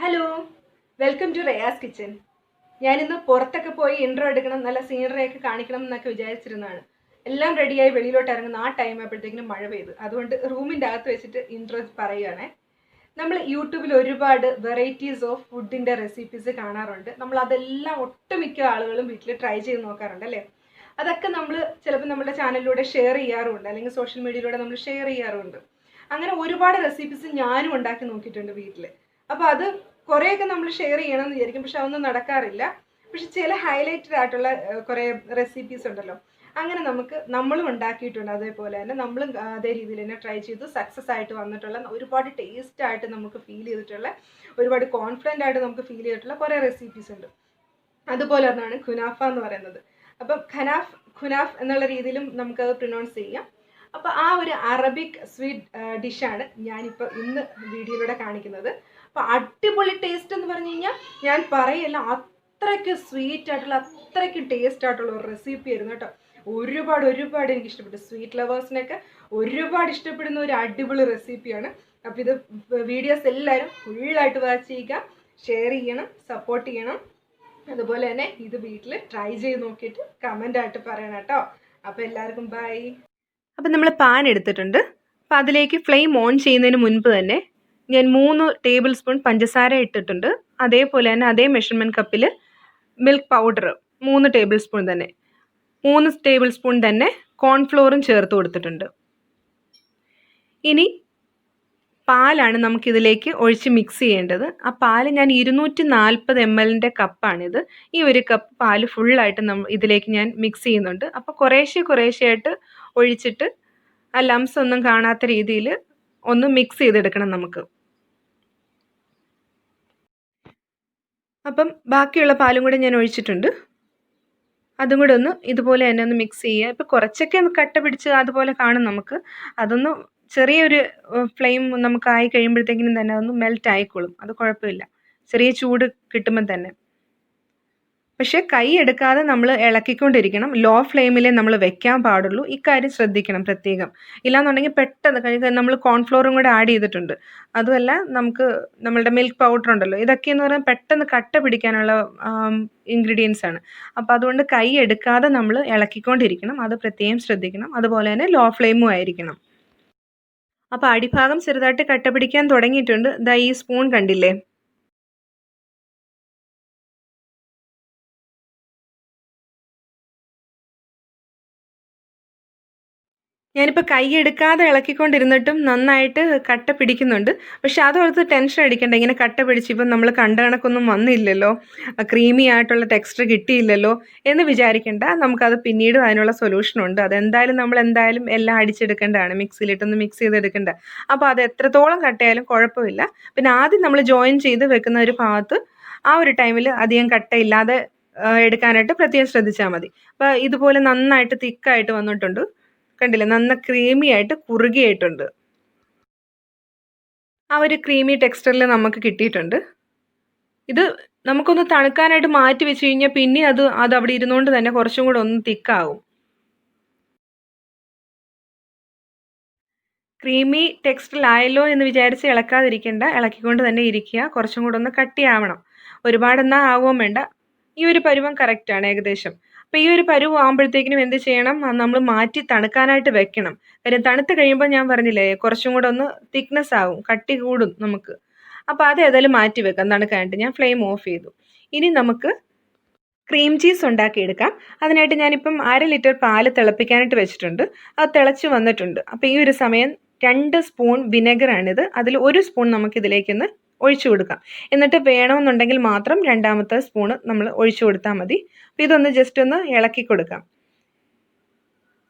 Hello, welcome to Reya's kitchen. ഞാനിന്ന് പുറത്തൊക്കെ പോയി ഇൻട്രോ എടുക്കണം, നല്ല സീനറിയൊക്കെ കാണിക്കണം എന്നൊക്കെ വിചാരിച്ചിരുന്നതാണ്. എല്ലാം റെഡിയായി വെളിയിലോട്ട് ഇറങ്ങുന്ന ആ ടൈം ആയപ്പോഴത്തേക്കിനും മഴ പെയ്തു. അതുകൊണ്ട് റൂമിൻ്റെ അകത്ത് വെച്ചിട്ട് ഇൻട്രോ പറയുകയാണേ. നമ്മൾ യൂട്യൂബിൽ ഒരുപാട് വെറൈറ്റീസ് ഓഫ് ഫുഡിൻ്റെ റെസിപ്പീസ് കാണാറുണ്ട്. നമ്മൾ അതെല്ലാം ഒട്ടുമിക്ക ആളുകളും വീട്ടിൽ ട്രൈ ചെയ്ത് നോക്കാറുണ്ട് അല്ലേ. അതൊക്കെ നമ്മൾ ചിലപ്പോൾ നമ്മുടെ ചാനലിലൂടെ ഷെയർ ചെയ്യാറുണ്ട്, അല്ലെങ്കിൽ സോഷ്യൽ മീഡിയയിലൂടെ നമ്മൾ ഷെയർ ചെയ്യാറുണ്ട്. അങ്ങനെ ഒരുപാട് റെസിപ്പീസ് ഞാനും ഉണ്ടാക്കി നോക്കിയിട്ടുണ്ട് വീട്ടിൽ. അപ്പോൾ അത് കുറേയൊക്കെ നമ്മൾ ഷെയർ ചെയ്യണമെന്ന് വിചാരിക്കും, പക്ഷെ അതൊന്നും നടക്കാറില്ല. പക്ഷെ ചില ഹൈലൈറ്റഡ് ആയിട്ടുള്ള കുറേ റെസിപ്പീസ് ഉണ്ടല്ലോ, അങ്ങനെ നമ്മളും ഉണ്ടാക്കിയിട്ടുണ്ട്. അതേപോലെ തന്നെ നമ്മളും അതേ രീതിയിൽ തന്നെ ട്രൈ ചെയ്തു സക്സസ് ആയിട്ട് വന്നിട്ടുള്ള, ഒരുപാട് ടേസ്റ്റ് ആയിട്ട് നമുക്ക് ഫീൽ ചെയ്തിട്ടുള്ള, ഒരുപാട് കോൺഫിഡൻ്റ് ആയിട്ട് നമുക്ക് ഫീൽ ചെയ്തിട്ടുള്ള കുറേ റെസിപ്പീസ് ഉണ്ട്. അതുപോലെ ഒന്നാണ് കുനാഫ എന്ന് പറയുന്നത്. അപ്പം ഖുനാഫ് എന്നുള്ള രീതിയിലും നമുക്കത് പ്രൊനൗൺസ് ചെയ്യാം. അപ്പോൾ ആ ഒരു അറബിക് സ്വീറ്റ് ഡിഷാണ് ഞാനിപ്പോൾ ഇന്ന് വീഡിയോയിലൂടെ കാണിക്കുന്നത്. അപ്പോൾ അടിപൊളി ടേസ്റ്റ് എന്ന് പറഞ്ഞു കഴിഞ്ഞാൽ ഞാൻ പറയല്ല, അത്രയ്ക്ക് സ്വീറ്റ് ആയിട്ടുള്ള, അത്രയ്ക്ക് ടേസ്റ്റ് ആയിട്ടുള്ള ഒരു റെസിപ്പി ആയിരുന്നു കേട്ടോ. ഒരുപാട് എനിക്ക് ഇഷ്ടപ്പെട്ടു. സ്വീറ്റ് ലവേഴ്സിനൊക്കെ ഒരുപാട് ഇഷ്ടപ്പെടുന്ന ഒരു അടിപൊളി റെസിപ്പിയാണ്. അപ്പോൾ ഇത് വീഡിയോസ് എല്ലാവരും ഫുള്ളായിട്ട് വാച്ച് ചെയ്യുക, ഷെയർ ചെയ്യണം, സപ്പോർട്ട് ചെയ്യണം. അതുപോലെ തന്നെ ഇത് വീട്ടിൽ ട്രൈ ചെയ്ത് നോക്കിയിട്ട് കമൻ്റ് ആയിട്ട് പറയണം കേട്ടോ. അപ്പോൾ എല്ലാവർക്കും ബൈ. അപ്പം നമ്മൾ പാൻ എടുത്തിട്ടുണ്ട്. അപ്പം അതിലേക്ക് ഫ്ലെയിം ഓൺ ചെയ്യുന്നതിന് മുൻപ് തന്നെ ഞാൻ 3 ടേബിൾ സ്പൂൺ പഞ്ചസാര ഇട്ടിട്ടുണ്ട്. അതേപോലെ തന്നെ അതേ മെഷർമെൻറ്റ് കപ്പിൽ മിൽക്ക് പൗഡർ 3 ടേബിൾ സ്പൂൺ തന്നെ, 3 ടേബിൾ സ്പൂൺ തന്നെ കോൺഫ്ലോറും ചേർത്ത് കൊടുത്തിട്ടുണ്ട്. ഇനി പാലാണ് നമുക്കിതിലേക്ക് ഒഴിച്ച് മിക്സ് ചെയ്യേണ്ടത്. ആ പാല് ഞാൻ 240 ml കപ്പാണിത്. ഈ ഒരു കപ്പ് പാല് ഫുള്ളായിട്ട് ഇതിലേക്ക് ഞാൻ മിക്സ് ചെയ്യുന്നുണ്ട്. അപ്പോൾ കുറേശ്ശെയായിട്ട് ഒഴിച്ചിട്ട് ആ ലംസ് ഒന്നും കാണാത്ത രീതിയിൽ ഒന്ന് മിക്സ് ചെയ്തെടുക്കണം നമുക്ക്. അപ്പം ബാക്കിയുള്ള പാലും കൂടെ ഞാൻ ഒഴിച്ചിട്ടുണ്ട്. അതും കൂടെ ഒന്ന് ഇതുപോലെ തന്നെ ഒന്ന് മിക്സ് ചെയ്യുക. ഇപ്പോൾ കുറച്ചൊക്കെ ഒന്ന് കട്ട പിടിച്ച് അതുപോലെ കാണും നമുക്ക്. അതൊന്ന് ചെറിയൊരു ഫ്ലെയിം നമുക്കായി കഴിയുമ്പോഴത്തേക്കിനും തന്നെ അതൊന്ന് മെൽറ്റ് ആയിക്കോളും. അത് കുഴപ്പമില്ല, ചെറിയ ചൂട് കിട്ടുമ്പം തന്നെ. പക്ഷേ കൈ എടുക്കാതെ നമ്മൾ ഇളക്കിക്കൊണ്ടിരിക്കണം. ലോ ഫ്ലെയിമിലേ നമ്മൾ വെക്കാൻ പാടുള്ളൂ. ഇക്കാര്യം ശ്രദ്ധിക്കണം പ്രത്യേകം. ഇല്ലാന്നുണ്ടെങ്കിൽ പെട്ടെന്ന് നമ്മൾ കോൺഫ്ലോറും കൂടെ ആഡ് ചെയ്തിട്ടുണ്ട്. അതുമല്ല, നമ്മളുടെ മിൽക്ക് പൗഡർ ഉണ്ടല്ലോ, ഇതൊക്കെയെന്ന് പറഞ്ഞാൽ പെട്ടെന്ന് കട്ട പിടിക്കാനുള്ള ഇൻഗ്രീഡിയൻസ് ആണ്. അപ്പോൾ അതുകൊണ്ട് കൈ എടുക്കാതെ നമ്മൾ ഇളക്കിക്കൊണ്ടിരിക്കണം. അത് പ്രത്യേകം ശ്രദ്ധിക്കണം. അതുപോലെ തന്നെ ലോ ഫ്ലെയിമും ആയിരിക്കണം. അപ്പോൾ അടിഭാഗം ചെറുതായിട്ട് കട്ട പിടിക്കാൻ തുടങ്ങിയിട്ടുണ്ട്. ദാ ഈ സ്പൂൺ കണ്ടില്ലേ, ഞാനിപ്പോൾ കൈ എടുക്കാതെ ഇളക്കിക്കൊണ്ടിരുന്നിട്ടും നന്നായിട്ട് കട്ട പിടിക്കുന്നുണ്ട്. പക്ഷെ അതോർത്ത് ടെൻഷൻ അടിക്കണ്ട. ഇങ്ങനെ കട്ട പിടിച്ചിപ്പം നമ്മൾ കണ്ട കണക്കൊന്നും വന്നില്ലല്ലോ, ക്രീമി ആയിട്ടുള്ള ടെക്സ്ചർ കിട്ടിയില്ലല്ലോ എന്ന് വിചാരിക്കേണ്ട. നമുക്കത് പിന്നീട് അതിനുള്ള സൊല്യൂഷനുണ്ട്. അതെന്തായാലും നമ്മൾ എല്ലാം അടിച്ചെടുക്കേണ്ടതാണ്, മിക്സിയിലിട്ടൊന്ന് മിക്സ് ചെയ്തെടുക്കേണ്ട. അപ്പോൾ അത് എത്രത്തോളം കട്ടയായാലും കുഴപ്പമില്ല. പിന്നെ ആദ്യം നമ്മൾ ജോയിൻ ചെയ്ത് വെക്കുന്ന ഒരു ഭാഗത്ത് ആ ഒരു ടൈമിൽ അധികം കട്ടയില്ലാതെ എടുക്കാനായിട്ട് പ്രത്യേകം ശ്രദ്ധിച്ചാൽ മതി. അപ്പോൾ ഇതുപോലെ നന്നായിട്ട് തിക്കായിട്ട് വന്നിട്ടുണ്ട്, കണ്ടില്ലേ, നന്ന ക്രീമി ആയിട്ട് കുറുകിയായിട്ടുണ്ട്. ആ ഒരു ക്രീമി ടെക്സ്ചറിൽ നമുക്ക് കിട്ടിയിട്ടുണ്ട്. ഇത് നമുക്കൊന്ന് തണുക്കാനായിട്ട് മാറ്റി വെച്ച് കഴിഞ്ഞാൽ പിന്നെ അത് അവിടെ ഇരുന്നുകൊണ്ട് തന്നെ കുറച്ചും കൂടെ ഒന്ന് തിക്കാവും. ക്രീമി ടെക്സ്ചറിലായല്ലോ എന്ന് വിചാരിച്ച് ഇളക്കാതിരിക്കേണ്ട, ഇളക്കിക്കൊണ്ട് തന്നെ ഇരിക്കുക. കുറച്ചും കൂടെ ഒന്ന് കട്ടിയാവണം. ഒരുപാടെന്നാൽ ആവുകയും വേണ്ട. ഈ ഒരു പരുവം കറക്റ്റാണ് ഏകദേശം. അപ്പോൾ ഈ ഒരു പരുവം ആകുമ്പോഴത്തേക്കിനും എന്ത് ചെയ്യണം, നമ്മൾ മാറ്റി തണുക്കാനായിട്ട് വെക്കണം. കാര്യം തണുത്ത് കഴിയുമ്പോൾ ഞാൻ പറഞ്ഞില്ലേ, കുറച്ചും കൂടെ ഒന്ന് തിക്നെസ് ആവും, കട്ടി കൂടും നമുക്ക്. അപ്പോൾ അത് ഏതായാലും മാറ്റി വെക്കാം തണുക്കാനായിട്ട്. ഞാൻ ഫ്ലെയിം ഓഫ് ചെയ്തു. ഇനി നമുക്ക് ക്രീം ചീസ് ഉണ്ടാക്കിയെടുക്കാം. അതിനായിട്ട് ഞാനിപ്പം 1/2 ലിറ്റർ പാല് തിളപ്പിക്കാനായിട്ട് വെച്ചിട്ടുണ്ട്. അത് തിളച്ച് വന്നിട്ടുണ്ട്. അപ്പോൾ ഈ ഒരു സമയം 2 സ്പൂൺ വിനെഗറാണിത്. അതിൽ 1 സ്പൂൺ നമുക്കിതിലേക്കൊന്ന് ഒഴിച്ചു കൊടുക്കാം. എന്നിട്ട് വേണമെന്നുണ്ടെങ്കിൽ മാത്രം 2ാമത്തെ സ്പൂണ് നമ്മൾ ഒഴിച്ചു കൊടുത്താൽ മതി. അപ്പോൾ ഇതൊന്ന് ജസ്റ്റ് ഒന്ന് ഇളക്കി കൊടുക്കാം.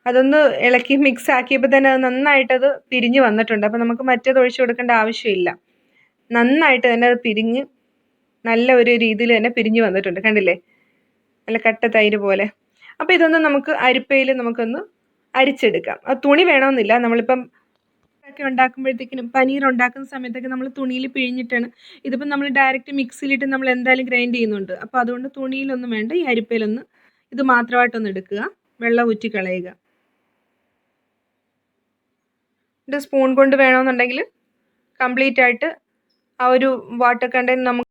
അതൊന്ന് ഇളക്കി മിക്സ് ആക്കിയപ്പോൾ തന്നെ അത് നന്നായിട്ടത് പിരിഞ്ഞ് വന്നിട്ടുണ്ട്. അപ്പോൾ നമുക്ക് മറ്റേത് ഒഴിച്ചു കൊടുക്കേണ്ട ആവശ്യമില്ല. നന്നായിട്ട് തന്നെ അത് പിരിഞ്ഞ് നല്ല ഒരു രീതിയിൽ തന്നെ പിരിഞ്ഞ് വന്നിട്ടുണ്ട്, കണ്ടില്ലേ, നല്ല കട്ട തൈര് പോലെ. അപ്പോൾ ഇതൊന്ന് നമുക്ക് അരിപ്പയിൽ നമുക്കൊന്ന് അരിച്ചെടുക്കാം. അത് തുണി വേണമെന്നില്ല. നമ്മളിപ്പം ഒക്കെ ഉണ്ടാക്കുമ്പോഴത്തേക്കിനും പനീർ ഉണ്ടാക്കുന്ന സമയത്തൊക്കെ നമ്മൾ തുണിയിൽ പിഴിഞ്ഞിട്ടാണ്. ഇതിപ്പം നമ്മൾ ഡയറക്റ്റ് മിക്സിയിലിട്ട് നമ്മൾ എന്തായാലും ഗ്രൈൻഡ് ചെയ്യുന്നുണ്ട്. അപ്പോൾ അതുകൊണ്ട് തുണിയിലൊന്നും വേണ്ട, ഈ അരിപ്പയിലൊന്ന് ഇത് മാത്രമായിട്ടൊന്ന് എടുക്കുക, വെള്ളം ഊറ്റി കളയുക. ഇത് സ്പൂൺ കൊണ്ട് വേണമെന്നുണ്ടെങ്കിൽ കംപ്ലീറ്റ് ആയിട്ട് ആ ഒരു വാട്ടർ കണ്ടന്റ് നമുക്ക്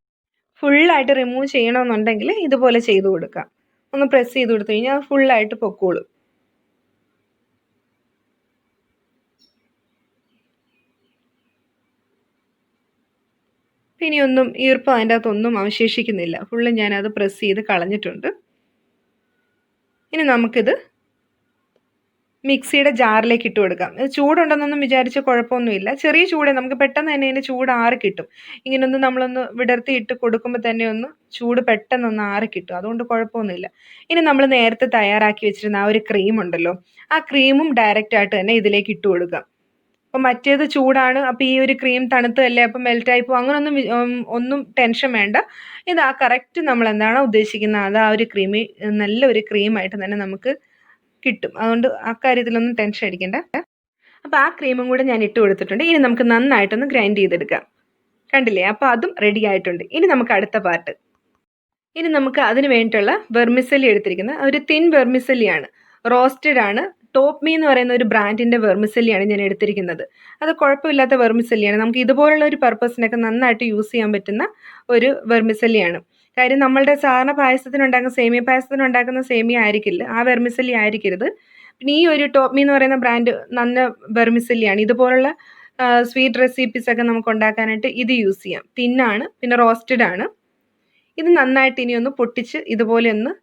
ഫുള്ളായിട്ട് റിമൂവ് ചെയ്യണമെന്നുണ്ടെങ്കിൽ ഇതുപോലെ ചെയ്ത് കൊടുക്കാം. ഒന്ന് പ്രസ് ചെയ്ത് കൊടുത്തു കഴിഞ്ഞാൽ അത് ഫുള്ളായിട്ട് പൊക്കോളും. ഇനിയൊന്നും ഈർപ്പം അതിൻ്റെ അകത്തൊന്നും അവശേഷിക്കുന്നില്ല. ഫുള്ള് ഞാനത് പ്രസ് ചെയ്ത് കളഞ്ഞിട്ടുണ്ട്. ഇനി നമുക്കിത് മിക്സിയുടെ ജാറിലേക്ക് ഇട്ട് കൊടുക്കാം. ചൂടുണ്ടെന്നൊന്നും വിചാരിച്ച് കുഴപ്പമൊന്നുമില്ല. ചെറിയ ചൂട് നമുക്ക് പെട്ടെന്ന് തന്നെ ഇതിൻ്റെ ചൂട് ആറി കിട്ടും. ഇങ്ങനൊന്ന് നമ്മളൊന്ന് വിടർത്തി ഇട്ട് കൊടുക്കുമ്പോൾ തന്നെ ഒന്ന് ചൂട് പെട്ടെന്നൊന്ന് ആറി കിട്ടും. അതുകൊണ്ട് കുഴപ്പമൊന്നുമില്ല. ഇനി നമ്മൾ നേരത്തെ തയ്യാറാക്കി വെച്ചിരുന്ന ആ ഒരു ക്രീം ഉണ്ടല്ലോ, ആ ക്രീമും ഡയറക്റ്റ് ആയിട്ട് തന്നെ ഇതിലേക്ക് ഇട്ട് കൊടുക്കാം. അപ്പം മറ്റേത് ചൂടാണ്, അപ്പം ഈ ഒരു ക്രീം തണുത്തതല്ലേ, അപ്പം മെൽറ്റായി പോകും, അങ്ങനൊന്നും ഒന്നും ടെൻഷൻ വേണ്ട. ഇത് ആ കറക്റ്റ് നമ്മൾ എന്താണോ ഉദ്ദേശിക്കുന്നത് അത് ആ ഒരു ക്രീമി നല്ലൊരു ക്രീമായിട്ട് തന്നെ നമുക്ക് കിട്ടും. അതുകൊണ്ട് അക്കാര്യത്തിലൊന്നും ടെൻഷൻ അടിക്കേണ്ട. അപ്പോൾ ആ ക്രീമും കൂടെ ഞാൻ ഇട്ട് കൊടുത്തിട്ടുണ്ട്. ഇനി നമുക്ക് നന്നായിട്ടൊന്ന് ഗ്രൈൻഡ് ചെയ്തെടുക്കാം. കണ്ടില്ലേ? അപ്പോൾ അതും റെഡി ആയിട്ടുണ്ട്. ഇനി നമുക്ക് അടുത്ത പാർട്ട്. ഇനി നമുക്ക് അതിന് വേണ്ടിയിട്ടുള്ള വെർമിസെല്ലി എടുത്തിരിക്കുന്നത് ഒരു തിൻ വെർമിസെല്ലിയാണ്. റോസ്റ്റഡ് ആണ്. ടോപ്പ് മീ എന്ന് പറയുന്ന ഒരു ബ്രാൻഡിൻ്റെ വെർമിസെല്ലിയാണ് ഞാൻ എടുത്തിരിക്കുന്നത്. അത് കുഴപ്പമില്ലാത്ത വെർമിസെല്ലിയാണ്. നമുക്ക് ഇതുപോലുള്ള ഒരു പർപ്പസിനൊക്കെ നന്നായിട്ട് യൂസ് ചെയ്യാൻ പറ്റുന്ന ഒരു വെർമിസെല്ലിയാണ്. കാര്യം നമ്മളുടെ സാധാരണ പായസത്തിനുണ്ടാക്കുന്ന സേമിയ പായസത്തിനുണ്ടാക്കുന്ന സേമിയ ആയിരിക്കില്ല, ആ വെർമിസെല്ലി ആയിരിക്കരുത്. പിന്നെ ഈ ഒരു ടോപ്പ് മീ എന്ന് പറയുന്ന ബ്രാൻഡ് നല്ല വെർമിസെല്ലിയാണ്. ഇതുപോലുള്ള സ്വീറ്റ് റെസിപ്പീസ് ഒക്കെ നമുക്ക് ഉണ്ടാക്കാനായിട്ട് ഇത് യൂസ് ചെയ്യാം. തിന്നാണ്, പിന്നെ റോസ്റ്റഡ് ആണ്. ഇത് നന്നായിട്ട് ഇനി ഒന്ന് പൊട്ടിച്ച് ഇതുപോലെ ഒന്ന്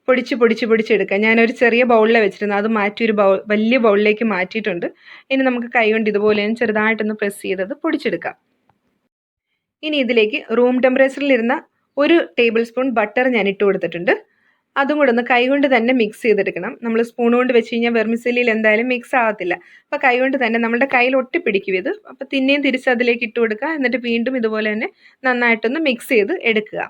പൊടിച്ചെടുക്കുക. ഞാനൊരു ചെറിയ ബൗളിൽ വെച്ചിരുന്നു, അത് മാറ്റി ഒരു വലിയ ബൗളിലേക്ക് മാറ്റിയിട്ടുണ്ട്. ഇനി നമുക്ക് കൈ കൊണ്ട് ഇതുപോലെ ചെറുതായിട്ടൊന്ന് പ്രസ് ചെയ്തത് പൊടിച്ചെടുക്കാം. ഇനി ഇതിലേക്ക് റൂം ടെമ്പറേച്ചറിലിരുന്ന 1 ടേബിൾ സ്പൂൺ ബട്ടർ ഞാൻ ഇട്ട് കൊടുത്തിട്ടുണ്ട്. അതും കൂടെ ഒന്ന് കൈകൊണ്ട് തന്നെ മിക്സ് ചെയ്തെടുക്കണം. നമ്മൾ സ്പൂൺ കൊണ്ട് വെച്ച് കഴിഞ്ഞാൽ വെർമിസെല്ലിയിൽ എന്തായാലും മിക്സ് ആവത്തില്ല. അപ്പോൾ കൈകൊണ്ട് തന്നെ നമ്മുടെ കയ്യിൽ ഒട്ടിപ്പിടിക്കും ഇത്. അപ്പോൾ പിന്നെയും തിരിച്ച് അതിലേക്ക് ഇട്ട് കൊടുക്കുക. എന്നിട്ട് വീണ്ടും ഇതുപോലെ തന്നെ നന്നായിട്ടൊന്ന് മിക്സ് ചെയ്ത് എടുക്കുക.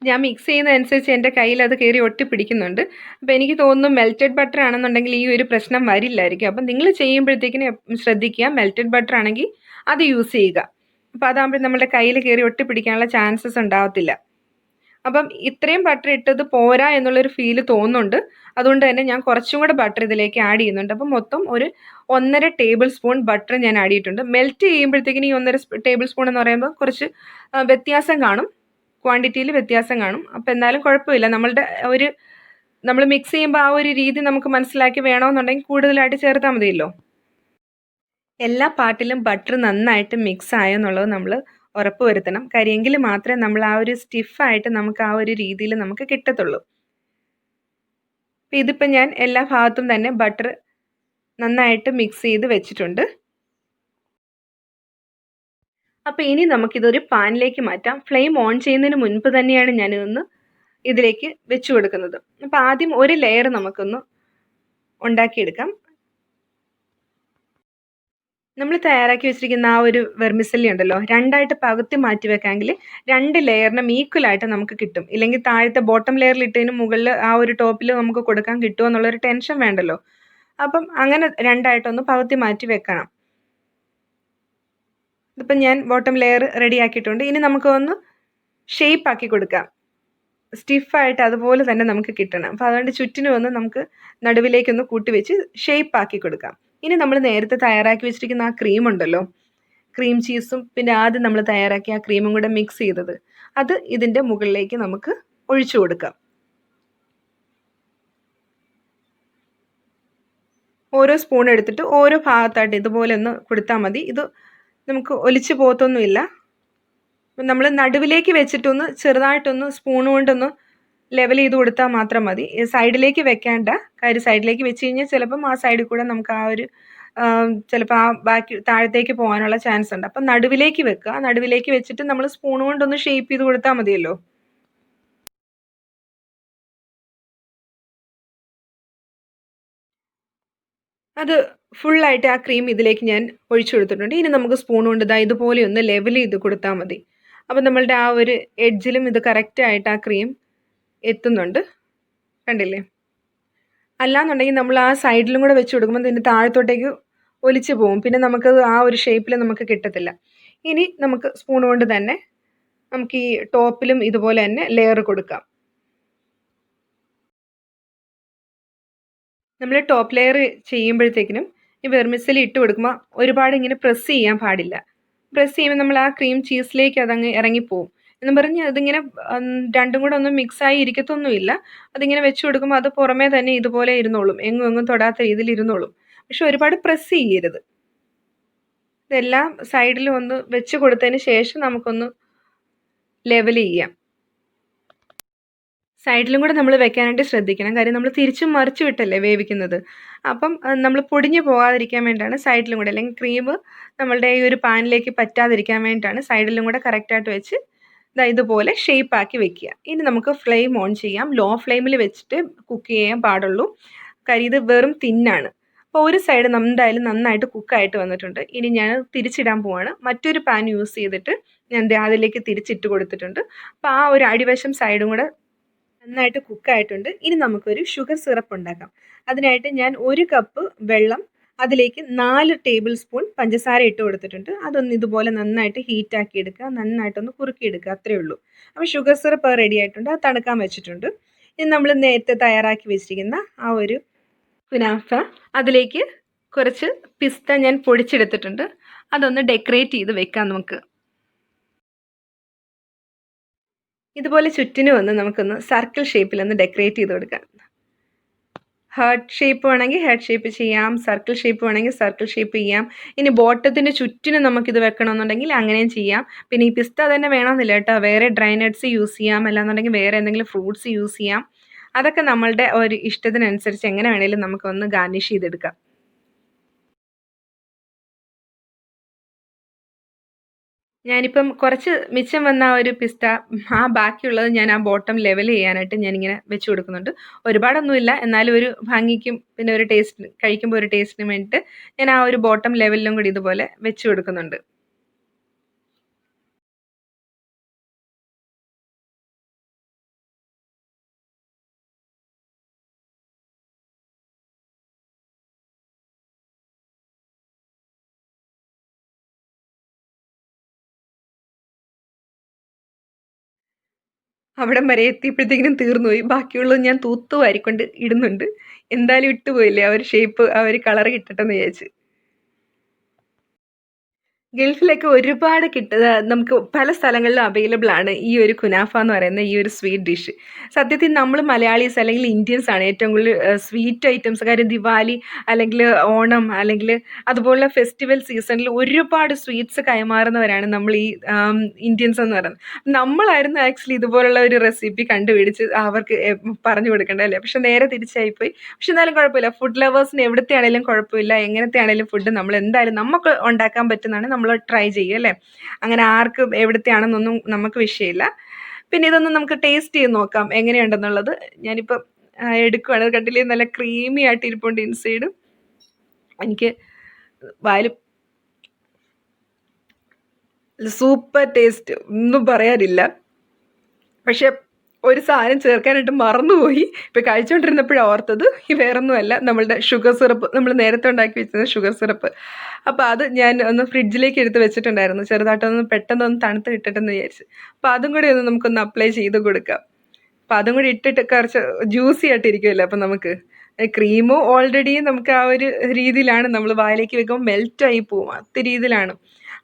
ഞാൻ മിക്സ് ചെയ്യുന്നതനുസരിച്ച് എൻ്റെ കയ്യിൽ അത് കയറി ഒട്ടിപ്പിടിക്കുന്നുണ്ട്. അപ്പോൾ എനിക്ക് തോന്നുന്നു മെൽറ്റഡ് ബട്ടർ ആണെന്നുണ്ടെങ്കിൽ ഈ ഒരു പ്രശ്നം വരില്ലായിരിക്കും. അപ്പം നിങ്ങൾ ചെയ്യുമ്പോഴത്തേക്കിന് ശ്രദ്ധിക്കുക, മെൽറ്റഡ് ബട്ടർ ആണെങ്കിൽ അത് യൂസ് ചെയ്യുക. അപ്പോൾ അതാകുമ്പോൾ നമ്മുടെ കയ്യിൽ കയറി ഒട്ടിപ്പിടിക്കാനുള്ള ചാൻസസ് ഉണ്ടാവത്തില്ല. അപ്പം ഇത്രയും ബട്ടർ ഇട്ടത് പോരാ എന്നുള്ളൊരു ഫീല് തോന്നുന്നുണ്ട്. അതുകൊണ്ട് തന്നെ ഞാൻ കുറച്ചും കൂടെ ബട്ടർ ഇതിലേക്ക് ആഡ് ചെയ്യുന്നുണ്ട്. അപ്പം മൊത്തം ഒരു 1.5 ടേബിൾ സ്പൂൺ ബട്ടർ ഞാൻ ആഡ് ചെയ്തിട്ടുണ്ട്. മെൽറ്റ് ചെയ്യുമ്പോഴത്തേക്കിന് ഈ 1.5 ടേബിൾ സ്പൂൺ എന്ന് പറയുമ്പോൾ കുറച്ച് വ്യത്യാസം കാണും, ക്വാണ്ടിറ്റിയിൽ വ്യത്യാസം കാണും. അപ്പോൾ എന്നാലും കുഴപ്പമില്ല. നമ്മൾ മിക്സ് ചെയ്യുമ്പോൾ ആ ഒരു രീതി നമുക്ക് മനസ്സിലാക്കി വേണമെന്നുണ്ടെങ്കിൽ കൂടുതലായിട്ട് ചേർത്താൽ മതിയല്ലോ. എല്ലാ പാർട്ടിലും ബട്ടർ നന്നായിട്ട് മിക്സ് ആയെന്നുള്ളത് നമ്മൾ ഉറപ്പ് വരുത്തണം. കാര്യമെങ്കിൽ മാത്രമേ നമ്മൾ ആ ഒരു സ്റ്റിഫായിട്ട് നമുക്ക് ആ ഒരു രീതിയിൽ നമുക്ക് കിട്ടത്തുള്ളൂ. അപ്പോൾ ഇതിപ്പോൾ ഞാൻ എല്ലാ ഭാഗത്തും തന്നെ ബട്ടർ നന്നായിട്ട് മിക്സ് ചെയ്ത് വെച്ചിട്ടുണ്ട്. അപ്പോൾ ഇനി നമുക്കിതൊരു പാനിലേക്ക് മാറ്റാം. ഫ്ലെയിം ഓൺ ചെയ്യുന്നതിന് മുൻപ് തന്നെയാണ് ഞാനിതൊന്ന് ഇതിലേക്ക് വെച്ച് കൊടുക്കുന്നത്. അപ്പോൾ ആദ്യം ഒരു ലെയർ നമുക്കൊന്ന് ഉണ്ടാക്കിയെടുക്കാം. നമ്മൾ തയ്യാറാക്കി വെച്ചിരിക്കുന്ന ആ ഒരു വെർമിസെല്ലി ഉണ്ടല്ലോ, രണ്ടായിട്ട് പകുത്തി മാറ്റി വെക്കാമെങ്കിൽ 2 ലെയറിനും ഈക്വലായിട്ട് നമുക്ക് കിട്ടും. ഇല്ലെങ്കിൽ താഴത്തെ ബോട്ടം ലെയറിൽ ഇട്ടതിന് മുകളിൽ ആ ഒരു ടോപ്പിൽ നമുക്ക് കൊടുക്കാൻ കിട്ടുമോ എന്നുള്ളൊരു ടെൻഷൻ വേണ്ടല്ലോ. അപ്പം അങ്ങനെ രണ്ടായിട്ടൊന്ന് പകുത്തി മാറ്റി വെക്കണം. ഇതിപ്പം ഞാൻ ബോട്ടം ലെയർ റെഡി ആക്കിയിട്ടുണ്ട്. ഇനി നമുക്ക് ഒന്ന് ഷേപ്പ് ആക്കി കൊടുക്കാം. സ്റ്റിഫായിട്ട് അതുപോലെ തന്നെ നമുക്ക് കിട്ടണം. അപ്പോൾ അതുകൊണ്ട് ചുറ്റിനും ഒന്ന് നമുക്ക് നടുവിലേക്കൊന്ന് കൂട്ടി വെച്ച് ഷേപ്പ് ആക്കി കൊടുക്കാം. ഇനി നമ്മൾ നേരത്തെ തയ്യാറാക്കി വെച്ചിരിക്കുന്ന ആ ക്രീം ഉണ്ടല്ലോ, ക്രീം ചീസും പിന്നെ ആദ്യം നമ്മൾ തയ്യാറാക്കിയ ആ ക്രീമും കൂടെ മിക്സ് ചെയ്തത്, അത് ഇതിൻ്റെ മുകളിലേക്ക് നമുക്ക് ഒഴിച്ചു കൊടുക്കാം. ഓരോ സ്പൂൺ എടുത്തിട്ട് ഓരോ ഭാഗത്തായിട്ട് ഇതുപോലെ ഒന്ന് കൊടുത്താൽ മതി. ഇത് നമുക്ക് ഒലിച്ചു പോകത്തൊന്നുമില്ല. നമ്മൾ നടുവിലേക്ക് വെച്ചിട്ടൊന്ന് ചെറുതായിട്ടൊന്ന് സ്പൂൺ കൊണ്ടൊന്ന് ലെവൽ ചെയ്ത് കൊടുത്താൽ മാത്രം മതി. സൈഡിലേക്ക് വെക്കേണ്ട കാര്യം, സൈഡിലേക്ക് വെച്ച് കഴിഞ്ഞാൽ ചിലപ്പം ആ സൈഡിൽ കൂടെ നമുക്ക് ആ ഒരു ചിലപ്പോൾ ആ ബാക്കി താഴത്തേക്ക് പോകാനുള്ള ചാൻസ് ഉണ്ട്. അപ്പം നടുവിലേക്ക് വെക്കുക. നടുവിലേക്ക് വെച്ചിട്ട് നമ്മൾ സ്പൂൺ കൊണ്ടൊന്ന് ഷേപ്പ് ചെയ്ത് കൊടുത്താൽ മതിയല്ലോ. അത് ഫുള്ളായിട്ട് ആ ക്രീം ഇതിലേക്ക് ഞാൻ ഒഴിച്ചു കൊടുത്തിട്ടുണ്ട്. ഇനി നമുക്ക് സ്പൂൺ കൊണ്ട് ഇതുപോലെ ഒന്ന് ലെവൽ ചെയ്ത് കൊടുത്താൽ മതി. അപ്പം നമ്മളുടെ ആ ഒരു എഡ്ജിലും ഇത് കറക്റ്റായിട്ട് ആ ക്രീം എത്തുന്നുണ്ട്. കണ്ടില്ലേ? അല്ലാന്നുണ്ടെങ്കിൽ നമ്മൾ ആ സൈഡിലും കൂടെ വെച്ച് കൊടുക്കുമ്പോൾ ഇതിൻ്റെ താഴത്തോട്ടേക്ക് ഒലിച്ചു പോകും. പിന്നെ നമുക്കത് ആ ഒരു ഷേപ്പിൽ നമുക്ക് കിട്ടത്തില്ല. ഇനി നമുക്ക് സ്പൂൺ കൊണ്ട് തന്നെ നമുക്ക് ഈ ടോപ്പിലും ഇതുപോലെ തന്നെ ലെയർ കൊടുക്കാം. നമ്മൾ ടോപ്പ് ലെയർ ചെയ്യുമ്പോഴത്തേക്കിനും ഈ വെർമിസലി ഇട്ട് കൊടുക്കുമ്പോൾ ഒരുപാട് ഇങ്ങനെ പ്രസ് ചെയ്യാൻ പാടില്ല. പ്രസ് ചെയ്യുമ്പോൾ നമ്മൾ ആ ക്രീം ചീസിലേക്ക് അതങ്ങ് ഇറങ്ങിപ്പോവും. എന്ന് പറഞ്ഞ് അതിങ്ങനെ രണ്ടും കൂടെ ഒന്നും മിക്സായി ഇരിക്കത്തൊന്നുമില്ല. അതിങ്ങനെ വെച്ച് കൊടുക്കുമ്പോൾ അത് പുറമേ തന്നെ ഇതുപോലെ ഇരുന്നോളും. എങ്ങും എങ്ങും തൊടാത്ത രീതിയിൽ ഇരുന്നോളും. പക്ഷെ ഒരുപാട് പ്രസ് ചെയ്യരുത്. ഇതെല്ലാം സൈഡിലും ഒന്ന് വെച്ച് കൊടുത്തതിന് ശേഷം നമുക്കൊന്ന് ലെവൽ ചെയ്യാം. സൈഡിലും കൂടെ നമ്മൾ വെക്കാനായിട്ട് ശ്രദ്ധിക്കണം. കാര്യം നമ്മൾ തിരിച്ചും മറിച്ചും ഇട്ടല്ലേ വേവിക്കുന്നത്. അപ്പം നമ്മൾ പൊടിഞ്ഞു പോകാതിരിക്കാൻ വേണ്ടിയിട്ടാണ് സൈഡിലും കൂടെ, അല്ലെങ്കിൽ ക്രീം നമ്മളുടെ ഈ ഒരു പാനിലേക്ക് പറ്റാതിരിക്കാൻ വേണ്ടിയിട്ടാണ് സൈഡിലും കൂടെ കറക്റ്റായിട്ട് വെച്ച് ഇതുപോലെ ഷേപ്പാക്കി വെക്കുക. ഇനി നമുക്ക് ഫ്ലെയിം ഓൺ ചെയ്യാം. ലോ ഫ്ലെയിമിൽ വെച്ചിട്ട് കുക്ക് ചെയ്യാൻ പാടുള്ളൂ. കാര്യം ഇത് വെറും തിന്നാണ്. അപ്പോൾ ഒരു സൈഡ് എന്തായാലും നന്നായിട്ട് കുക്കായിട്ട് വന്നിട്ടുണ്ട്. ഇനി ഞാൻ തിരിച്ചിടാൻ പോവാണ്. മറ്റൊരു പാൻ യൂസ് ചെയ്തിട്ട് ഞാൻ അതിലേക്ക് തിരിച്ചിട്ട് കൊടുത്തിട്ടുണ്ട്. അപ്പോൾ ആ ഒരു അടിവശം സൈഡും കൂടെ നന്നായിട്ട് കുക്കായിട്ടുണ്ട്. ഇനി നമുക്കൊരു ഷുഗർ സിറപ്പ് ഉണ്ടാക്കാം. അതിനായിട്ട് ഞാൻ 1 കപ്പ് വെള്ളം, അതിലേക്ക് 4 ടേബിൾ സ്പൂൺ പഞ്ചസാര ഇട്ട് കൊടുത്തിട്ടുണ്ട്. അതൊന്ന് ഇതുപോലെ നന്നായിട്ട് ഹീറ്റാക്കി എടുക്കുക, നന്നായിട്ടൊന്ന് കുറുക്കിയെടുക്കുക, അത്രയേ ഉള്ളൂ. അപ്പോൾ ഷുഗർ സിറപ്പ് റെഡി ആയിട്ടുണ്ട്. അത് തണുക്കാൻ വെച്ചിട്ടുണ്ട്. ഇനി നമ്മൾ നേരത്തെ തയ്യാറാക്കി വെച്ചിരിക്കുന്ന ആ ഒരു കുനാഫ, അതിലേക്ക് കുറച്ച് പിസ്ത ഞാൻ പൊടിച്ചെടുത്തിട്ടുണ്ട്. അതൊന്ന് ഡെക്കറേറ്റ് ചെയ്ത് വെക്കാം നമുക്ക്. ഇതുപോലെ ചുറ്റിനും ഒന്ന് നമുക്കൊന്ന് സർക്കിൾ ഷേപ്പിലൊന്ന് ഡെക്കറേറ്റ് ചെയ്ത് കൊടുക്കാം. ഹാർട്ട് ഷേപ്പ് വേണമെങ്കിൽ ഹാർട്ട് ഷേപ്പ് ചെയ്യാം, സർക്കിൾ ഷേപ്പ് വേണമെങ്കിൽ സർക്കിൾ ഷേപ്പ് ചെയ്യാം. ഇനി ബോട്ടത്തിൻ്റെ ചുറ്റിനും നമുക്കിത് വെക്കണമെന്നുണ്ടെങ്കിൽ അങ്ങനെയും ചെയ്യാം. പിന്നെ ഈ പിസ്ത തന്നെ വേണമെന്നില്ല കേട്ടോ, വേറെ ഡ്രൈ നട്ട്സ് യൂസ് ചെയ്യാം, അല്ലാന്നുണ്ടെങ്കിൽ വേറെ എന്തെങ്കിലും ഫ്രൂട്ട്സ് യൂസ് ചെയ്യാം. അതൊക്കെ നമ്മളുടെ ഒരു ഇഷ്ടത്തിനനുസരിച്ച് എങ്ങനെ വേണമെങ്കിലും നമുക്കൊന്ന് ഗാർണിഷ് ചെയ്തെടുക്കാം. ഞാനിപ്പം കുറച്ച് മിച്ചം വന്ന ആ ഒരു പിസ്ത, ആ ബാക്കിയുള്ളത് ഞാൻ ആ ബോട്ടം ലെവൽ ചെയ്യാനായിട്ട് ഞാനിങ്ങനെ വെച്ച് കൊടുക്കുന്നുണ്ട്. ഒരുപാടൊന്നുമില്ല, എന്നാലും ഒരു ഭംഗിക്കും പിന്നെ ഒരു ടേസ്റ്റിന്, കഴിക്കുമ്പോൾ ഒരു ടേസ്റ്റിനും വേണ്ടിയിട്ട് ഞാൻ ആ ഒരു ബോട്ടം ലെവലിലും കൂടി ഇതുപോലെ വെച്ച് കൊടുക്കുന്നുണ്ട്. അവിടം വരെ എത്തിയപ്പോഴത്തേക്കിനും തീർന്നുപോയി. ബാക്കിയുള്ളത് ഞാൻ തൂത്ത് വാരിക്കൊണ്ട് ഇടുന്നുണ്ട്. എന്തായാലും ഇട്ടുപോയില്ലേ, ആ ഒരു ഷേപ്പ്, ആ ഒരു കളർ കിട്ടട്ടെന്ന് വിചാരിച്ച്. ഗൾഫിലൊക്കെ ഒരുപാട് നമുക്ക് പല സ്ഥലങ്ങളിലും അവൈലബിൾ ആണ് ഈ ഒരു കുനാഫ എന്ന് പറയുന്ന ഈ ഒരു സ്വീറ്റ് ഡിഷ്. സത്യത്തിൽ നമ്മൾ മലയാളീസ് അല്ലെങ്കിൽ ഇന്ത്യൻസ് ആണ് ഏറ്റവും കൂടുതൽ സ്വീറ്റ് ഐറ്റംസ്. കാര്യം ദിവാലി അല്ലെങ്കിൽ ഓണം അല്ലെങ്കിൽ അതുപോലുള്ള ഫെസ്റ്റിവൽ സീസണിൽ ഒരുപാട് സ്വീറ്റ്സ് കൈമാറുന്നവരാണ് നമ്മൾ ഈ ഇന്ത്യൻസ് എന്ന് പറയുന്നത്. നമ്മളായിരുന്നു ആക്ച്വലി ഇതുപോലുള്ള ഒരു റെസിപ്പി കണ്ടുപിടിച്ച് അവർക്ക് പറഞ്ഞു കൊടുക്കേണ്ടത് അല്ലേ. പക്ഷെ നേരെ തിരിച്ചായിപ്പോയി. പക്ഷെ എന്നാലും കുഴപ്പമില്ല, ഫുഡ് ലവേഴ്സിന് എവിടുത്തെ ആണെങ്കിലും കുഴപ്പമില്ല, എങ്ങനത്തെ ആണെങ്കിലും ഫുഡ് നമ്മൾ എന്തായാലും നമുക്ക് ഉണ്ടാക്കാൻ പറ്റുന്നതാണ് നമ്മൾ ട്രൈ ചെയ്യും അല്ലേ. അങ്ങനെ ആർക്കും എവിടുത്തെ ആണെന്നൊന്നും നമുക്ക് വിഷയമില്ല. പിന്നെ ഇതൊന്നും നമുക്ക് ടേസ്റ്റ് ചെയ്ത് നോക്കാം എങ്ങനെയുണ്ടെന്നുള്ളത്. ഞാനിപ്പം എടുക്കുവാണ്. അത് കണ്ടില്ലേ, നല്ല ക്രീമി ആയിട്ട് ഇരിപ്പുണ്ട് ഇൻസൈഡ്. എനിക്ക് വായിൽ സൂപ്പർ ടേസ്റ്റ്, ഒന്നും പറയാനില്ല. പക്ഷെ ഒരു സാധനം ചേർക്കാനായിട്ട് മറന്നുപോയി. ഇപ്പം കഴിച്ചുകൊണ്ടിരുന്നപ്പോഴാണ് ഓർത്തത്. ഈ വേറൊന്നുമല്ല, നമ്മളുടെ ഷുഗർ സിറപ്പ്, നമ്മൾ നേരത്തെ ഉണ്ടാക്കി വെച്ചിരുന്ന ഷുഗർ സിറപ്പ്. അപ്പോൾ അത് ഞാൻ ഒന്ന് ഫ്രിഡ്ജിലേക്ക് എടുത്ത് വെച്ചിട്ടുണ്ടായിരുന്നു, ചെറുതായിട്ടൊന്ന് പെട്ടെന്നൊന്ന് തണുത്ത് കിട്ടട്ടെന്ന് വിചാരിച്ച്. അപ്പോൾ അതും കൂടി ഒന്ന് നമുക്കൊന്ന് അപ്ലൈ ചെയ്ത് കൊടുക്കാം. അപ്പോൾ അതും കൂടി ഇട്ടിട്ട് കുറച്ച് ജ്യൂസി ആയിട്ടിരിക്കുമല്ലോ. അപ്പം നമുക്ക് ക്രീമും ഓൾറെഡി നമുക്ക് ആ ഒരു രീതിയിലാണ്, നമ്മൾ വായിലേക്ക് വെക്കുമ്പോൾ മെൽറ്റായി പോവും, അത്ര രീതിയിലാണ്.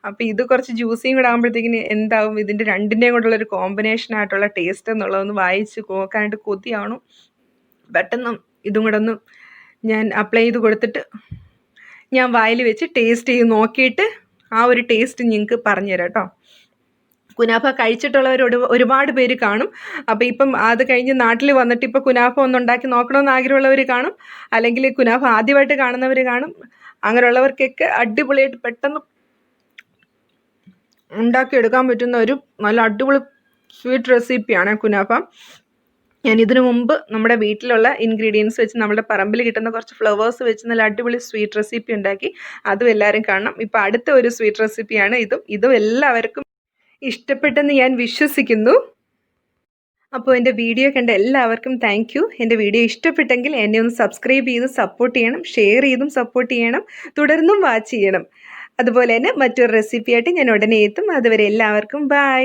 അപ്പോൾ ഇത് കുറച്ച് ജ്യൂസിയും കൂടെ ആകുമ്പോഴത്തേക്കിന് എന്താവും, ഇതിൻ്റെ രണ്ടിൻ്റെയും കൂടെയുള്ളൊരു കോമ്പിനേഷനായിട്ടുള്ള ടേസ്റ്റ് എന്നുള്ളതൊന്ന് വായിച്ച് നോക്കാനായിട്ട് കൊതിയാവണം. പെട്ടെന്ന് ഇതും കൂടെ ഒന്ന് ഞാൻ അപ്ലൈ ചെയ്ത് കൊടുത്തിട്ട് ഞാൻ വായിൽ വെച്ച് ടേസ്റ്റ് ചെയ്ത് നോക്കിയിട്ട് ആ ഒരു ടേസ്റ്റ് നിങ്ങൾക്ക് പറഞ്ഞുതരാം കേട്ടോ. കുനാഫ കഴിച്ചിട്ടുള്ളവരോട് ഒരുപാട് പേര് കാണും. അപ്പോൾ ഇപ്പം അത് കഴിഞ്ഞ് നാട്ടിൽ വന്നിട്ട് ഇപ്പോൾ കുനാഫ ഒന്നുണ്ടാക്കി നോക്കണമെന്ന് ആഗ്രഹമുള്ളവർ കാണും, അല്ലെങ്കിൽ കുനാഫ ആദ്യമായിട്ട് കാണുന്നവർ കാണും. അങ്ങനെയുള്ളവർക്കൊക്കെ അടിപൊളിയായിട്ട് പെട്ടെന്ന് ഉണ്ടാക്കിയെടുക്കാൻ പറ്റുന്ന ഒരു നല്ല അടിപൊളി സ്വീറ്റ് റെസിപ്പിയാണ് കുനാഫ. ഞാൻ ഇതിനു മുമ്പ് നമ്മുടെ വീട്ടിലുള്ള ഇൻഗ്രീഡിയൻസ് വെച്ച്, നമ്മുടെ പറമ്പിൽ കിട്ടുന്ന കുറച്ച് ഫ്ലവേഴ്സ് വെച്ച് നല്ല അടിപൊളി സ്വീറ്റ് റെസിപ്പി ഉണ്ടാക്കി. അതും എല്ലാവരും കാണണം. ഇപ്പോൾ അടുത്ത ഒരു സ്വീറ്റ് റെസിപ്പിയാണ് ഇതും എല്ലാവർക്കും ഇഷ്ടപ്പെട്ടെന്ന് ഞാൻ വിശ്വസിക്കുന്നു. അപ്പോൾ എൻ്റെ വീഡിയോ കണ്ട എല്ലാവർക്കും താങ്ക് യു. എൻ്റെ വീഡിയോ ഇഷ്ടപ്പെട്ടെങ്കിൽ എന്നെ ഒന്ന് സബ്സ്ക്രൈബ് ചെയ്ത് സപ്പോർട്ട് ചെയ്യണം, ഷെയർ ചെയ്തും സപ്പോർട്ട് ചെയ്യണം, തുടർന്നും വാച്ച് ചെയ്യണം. അതുപോലെ തന്നെ മറ്റൊരു റെസിപ്പിയായിട്ട് ഞാൻ ഉടനെ എത്തും. അതുവരെ എല്ലാവർക്കും ബൈ.